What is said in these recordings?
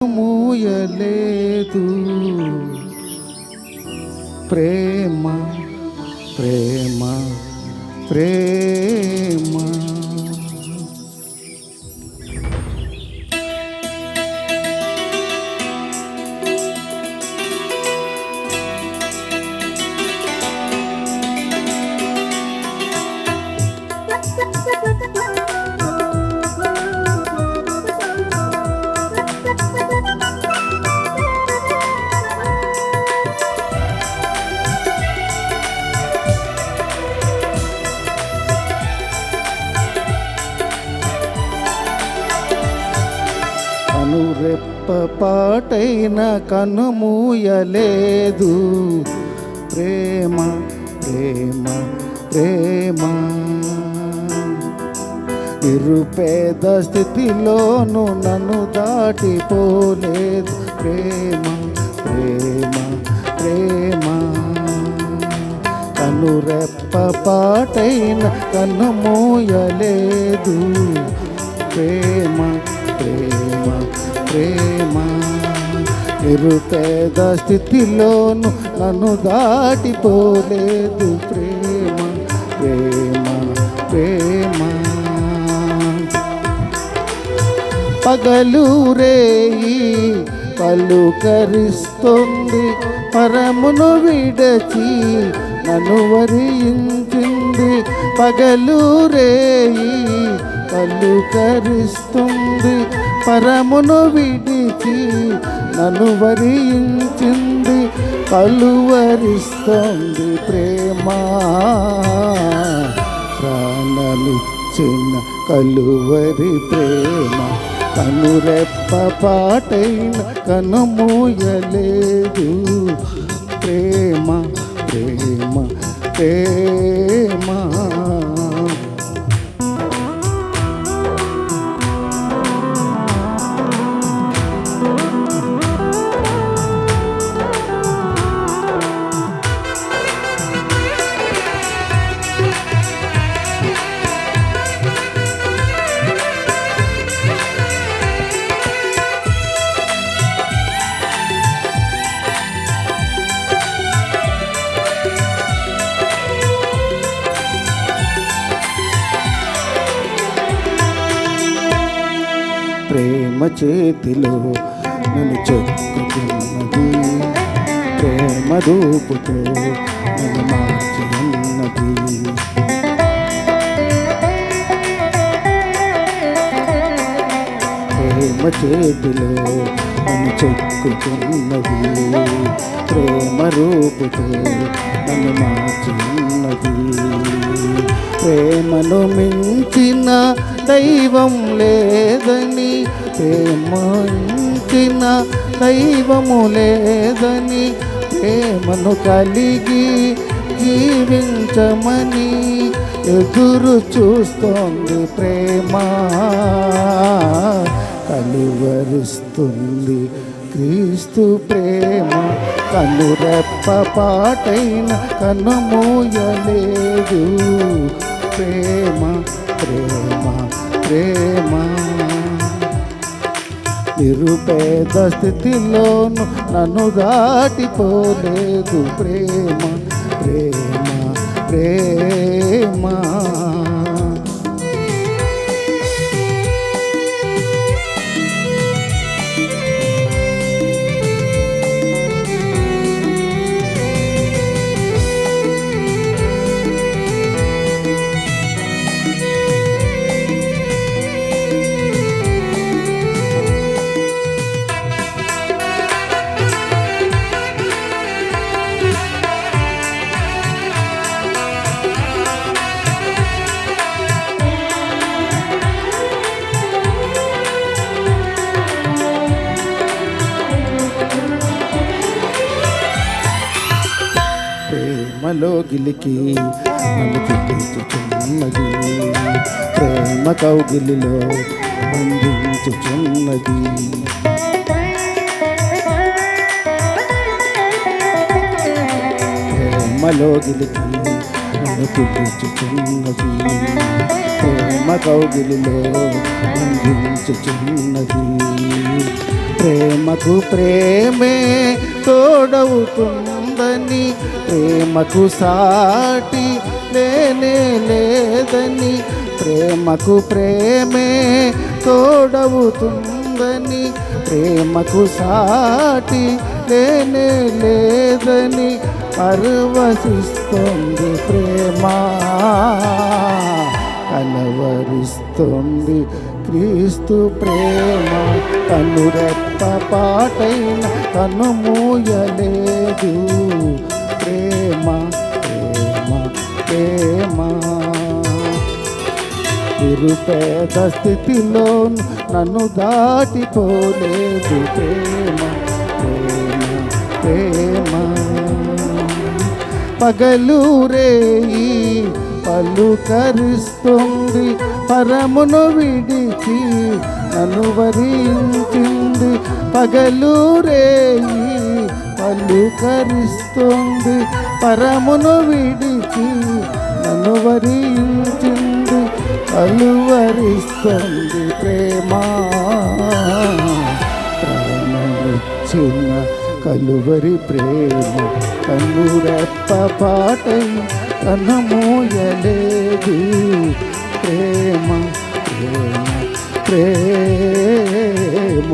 మూయలేదు ప్రేమ ప్రేమ ప్రేమ. రెప్పపాటైన కనుమూయలేదు ప్రేమ ప్రేమ ప్రేమ. నిరుపేద స్థితిలోను నన్ను దాటిపోలేదు ప్రేమ ప్రేమ ప్రేమ. కనురెప్పపాటైన కనుమూయలేదు ప్రేమ ప్రేమ ప్రేమ. నిరుపేద స్థితిలోను నన్ను దాటిపోలేదు ప్రేమ ప్రేమ ప్రేమ. పగలు రేయి పలుకరిస్తుంది పరమును విడచి నన్ను వరించింది. పగలు రేయి పలుకరిస్తుంది పరమును విడిచి నన్ను వరించింది. కలువరిస్తోంది ప్రేమ ప్రాణమిచ్చిన కలువరి ప్రేమ. కనురెప్పపాటైన కనుమూయలేదు ప్రేమ ప్రేమ ప్రేమ. ప్రేమ చేతిలో నన్ను చెక్కుతున్నది ప్రేమ రూపుతో నన్ను మార్చి ఉన్నది. ప్రేమ చేతిలో నన్ను చెక్కుతున్నది ప్రేమ రూపుతో నన్ను మార్చి ఉన్నది. ప్రేమను మించిన దైవం లేదని ప్రేమించిన దైవము లేదని ప్రేమను కలిగి జీవించమని ఎదురు చూస్తోంది ప్రేమ. కలువరిస్తుంది క్రీస్తు ప్రేమ. కనురెప్పపాటైన కనుమూయలేదు ప్రేమ ప్రేమ ప్రేమ. నిరుపేద స్థితిలోను నన్ను దాటిపోలేదు ప్రేమ ప్రేమ ప్రేమ. ప్రేమలో గిలికి నన్ను తిప్పుచున్నది ప్రేమ కౌగిలిలో బంధించుచున్నది. ప్రేమలో గిలికి నన్ను తిప్పుచున్నది ప్రేమ కౌగిలిలో బంధించుచున్నది. ప్రేమకు ప్రేమే తోడవుతుందని, ప్రేమకు సాటి లేనే లేదని, ప్రేమకు ప్రేమే తోడవుతుందని, ప్రేమకు సాటి లేనే లేదని పరవశిస్తుంది ప్రేమ, కలవరిస్తుంది క్రీస్తు ప్రేమ. కనురెప్ప పాటైన కనుమూయలేదు ప్రేమ ప్రేమ ప్రేమ. నిరుపేద స్థితిలో నన్ను దాటిపోలేదు ప్రేమ ప్రేమ ప్రేమ. పగలు రేయి పలుకరిస్తుంది, పరమును విడిచి నన్ను వరించింది. పగలు రేయి పలుకరిస్తుంది, పరమును విడిచి నన్ను వరించింది. కలువరిస్తుంది ప్రేమ, ప్రాణమిచ్చిన కలువరి ప్రేమ. కన్నురెప్ప పాటై కనమూయలేదు ప్రేమ ప్రేమ ప్రేమ.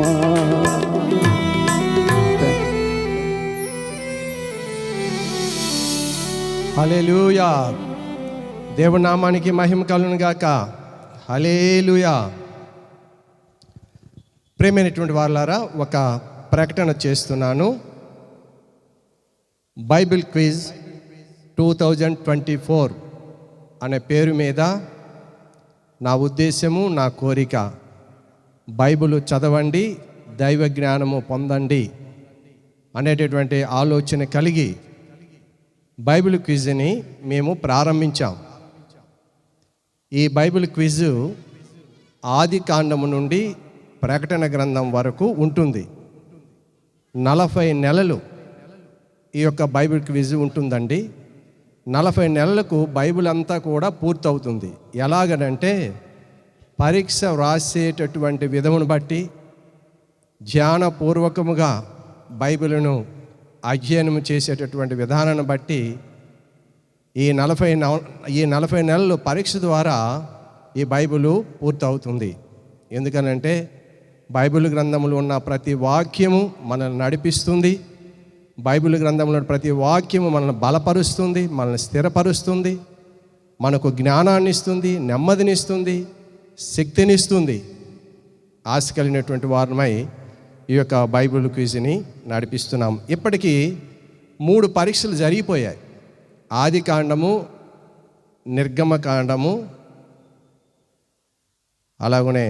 హల్లెలూయా. దేవుని నామానికి మహిమ కలుగును గాక. హల్లెలూయా. ప్రేమైనటువంటి వారలారా, ఒక ప్రకటన చేస్తున్నాను. బైబిల్ క్విజ్ 2024 అనే పేరు మీద నా ఉద్దేశము, నా కోరిక, బైబిల్ చదవండి, దైవ జ్ఞానము పొందండి అనేటటువంటి ఆలోచన కలిగి బైబిల్ క్విజ్ని మేము ప్రారంభించాం. ఈ బైబిల్ క్విజ్ ఆది కాండము నుండి ప్రకటన గ్రంథం వరకు ఉంటుంది. 40 నెలలు ఈ యొక్క బైబిల్ క్విజ్ ఉంటుందండి. 40 నెలలకు బైబిల్ అంతా కూడా పూర్తవుతుంది. ఎలాగనంటే పరీక్ష వ్రాసేటటువంటి విధమును బట్టి, ధ్యానపూర్వకముగా బైబిల్ను అధ్యయనం చేసేటటువంటి విధానాన్ని బట్టి ఈ 40 నెలలు పరీక్ష ద్వారా ఈ బైబిల్ పూర్తవుతుంది. ఎందుకనంటే బైబిల్ గ్రంథంలో ఉన్న ప్రతి వాక్యము మనల్ని నడిపిస్తుంది. బైబిల్ గ్రంథంలో ప్రతి వాక్యము మనల్ని బలపరుస్తుంది, మనల్ని స్థిరపరుస్తుంది, మనకు జ్ఞానాన్ని ఇస్తుంది, నెమ్మదినిస్తుంది, శక్తినిస్తుంది. ఆశ కలిగినటువంటి వారమై ఈ యొక్క బైబిల్ క్విజ్ని నడిపిస్తున్నాం. ఇప్పటికీ 3 పరీక్షలు జరిగిపోయాయి. ఆది కాండము, నిర్గమకాండము, అలాగనే